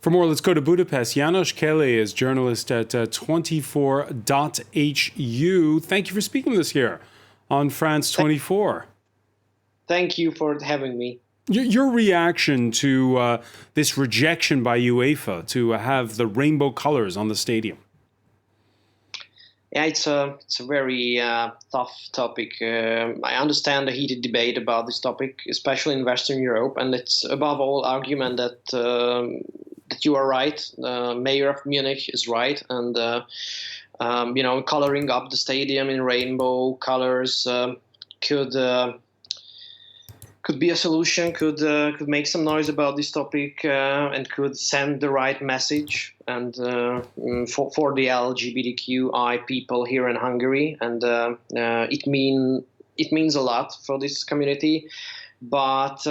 For more, let's go to Budapest. Janos Kele is journalist at 24.hu. Thank you for speaking with us here on France 24. Thank you for having me. Your reaction to this rejection by UEFA to have the rainbow colors on the stadium? Yeah, it's a very tough topic. I understand the heated debate about this topic, especially in Western Europe, and it's above all argument that you are right. The mayor of Munich is right, and coloring up the stadium in rainbow colors could be a solution, could make some noise about this topic, and could send the right message and for the LGBTQI people here in Hungary, and it means a lot for this community. But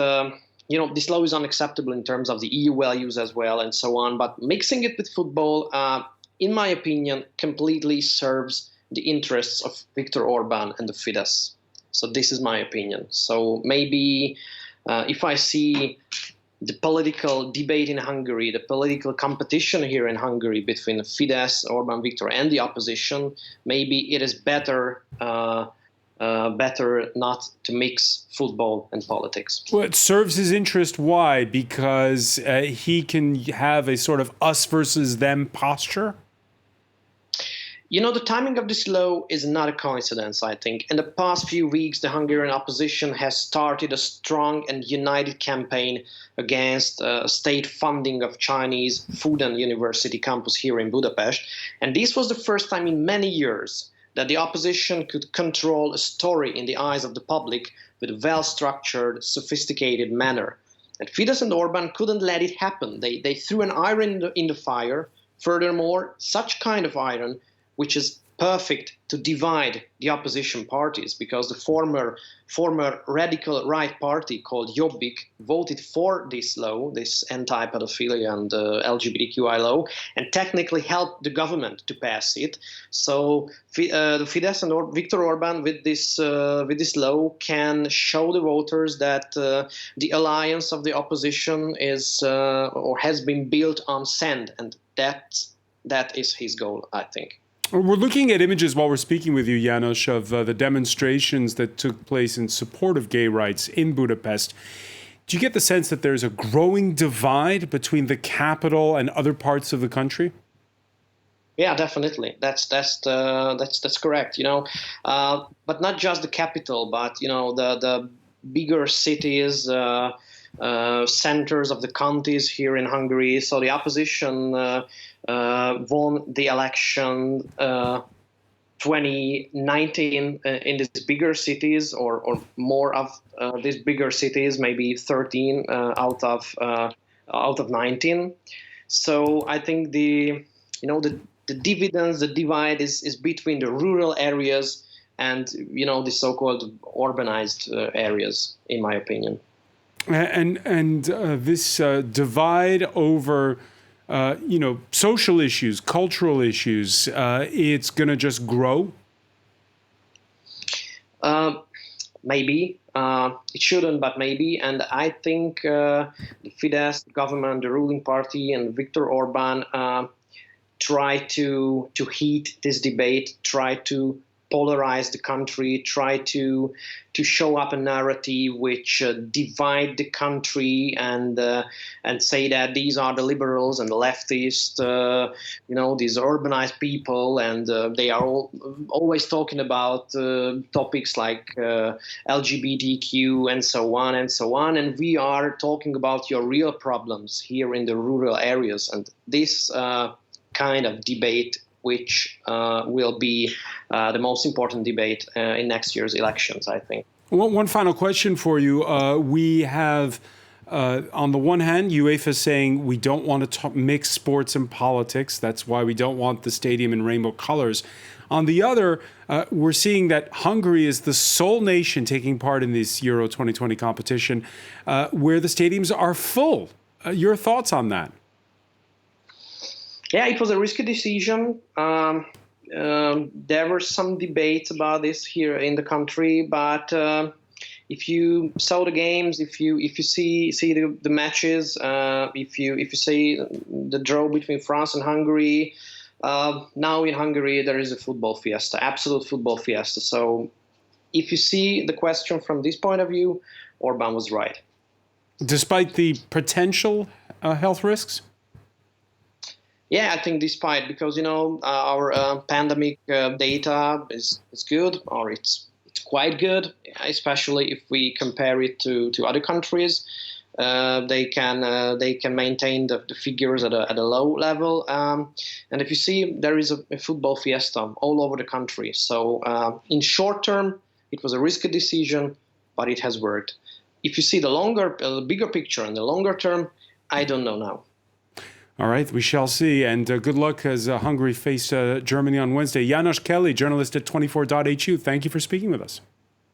this law is unacceptable in terms of the EU values as well, and so on. But mixing it with football, in my opinion, completely serves the interests of Viktor Orban and the Fidesz. So this is my opinion. So maybe if I see the political debate in Hungary, the political competition here in Hungary between the Fidesz, Orban Viktor, and the opposition, maybe it is better not to mix football and politics. Well, it serves his interest. Why? Because he can have a sort of us versus them posture? The timing of this law is not a coincidence, I think. In the past few weeks, the Hungarian opposition has started a strong and united campaign against state funding of Chinese food and university campus here in Budapest. And this was the first time in many years that the opposition could control a story in the eyes of the public with a well-structured, sophisticated manner. And Fidesz and Orban couldn't let it happen. They threw an iron in the fire. Furthermore, such kind of iron which is perfect to divide the opposition parties, because the former radical right party called Jobbik voted for this law, this anti-pedophilia and LGBTQI law, and technically helped the government to pass it. So the Fidesz and Viktor Orban with this law can show the voters that the alliance of the opposition is or has been built on sand, and that is his goal, I think. We're looking at images while we're speaking with you, Janos, of the demonstrations that took place in support of gay rights in Budapest. Do you get the sense that there's a growing divide between the capital and other parts of the country? Yeah, definitely. That's correct. But not just the capital, but the bigger cities, centers of the counties here in Hungary. So the opposition won the election 2019 in these bigger cities, or more of these bigger cities, maybe 13 out of 19. So I think the divide is between the rural areas and the so-called urbanized areas, in my opinion. And this divide over social issues, cultural issues, it's going to just grow? Maybe. It shouldn't, but maybe. And I think the Fidesz government, the ruling party, and Viktor Orban try to heat this debate, try to polarize the country, try to show up a narrative which divide the country and say that these are the liberals and the leftists, these urbanized people, and they are always talking about topics like LGBTQ and so on and so on. And we are talking about your real problems here in the rural areas. And this kind of debate which will be the most important debate in next year's elections, I think. One final question for you. We have, on the one hand, UEFA saying we don't want to mix sports and politics. That's why we don't want the stadium in rainbow colors. On the other, we're seeing that Hungary is the sole nation taking part in this Euro 2020 competition where the stadiums are full. Your thoughts on that? Yeah, it was a risky decision. There were some debates about this here in the country, but if you saw the games, if you see the matches, if you see the draw between France and Hungary, now in Hungary there is a football fiesta, absolute football fiesta. So if you see the question from this point of view, Orban was right. Despite the potential health risks? Yeah, I think despite, because our pandemic data is good, or it's quite good, especially if we compare it to other countries. They can maintain the figures at a low level, and if you see, there is a football fiesta all over the country. So in short term, it was a risky decision, but it has worked. If you see the bigger picture and the longer term, I don't know now. All right, we shall see. And good luck as Hungary face Germany on Wednesday. Janos Kele, journalist at 24.hu. Thank you for speaking with us.